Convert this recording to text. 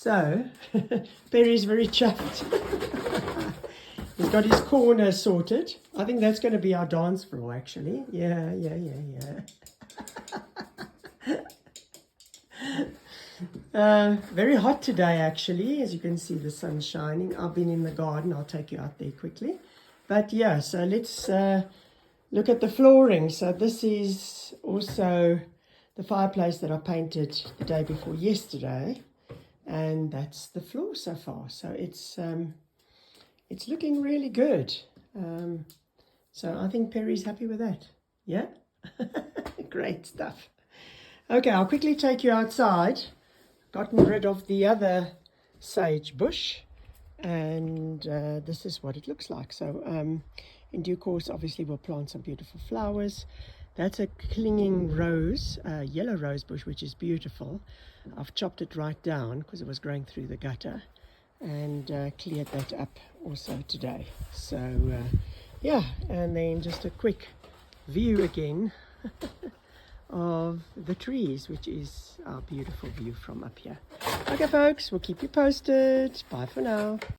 So, Perry's very chuffed. He's got his corner sorted. I think that's going to be our dance floor, actually. Yeah. Very hot today, actually. As you can see, the sun's shining. I've been in the garden. I'll take you out there quickly. But yeah, so let's look at the flooring. So this is also the fireplace that I painted the day before yesterday. And that's the floor so far. So it's looking really good. So I think Perry's happy with that. Yeah? Great stuff. Okay, I'll quickly take you outside. Gotten rid of the other sage bush. And this is what it looks like. So in due course, obviously, we'll plant some beautiful flowers. That's a clinging rose, yellow rose bush, which is beautiful. I've chopped it right down because it was growing through the gutter, and cleared that up also today. So yeah, and then just a quick view again of the trees, which is our beautiful view from up here. Okay folks, we'll keep you posted. Bye for now.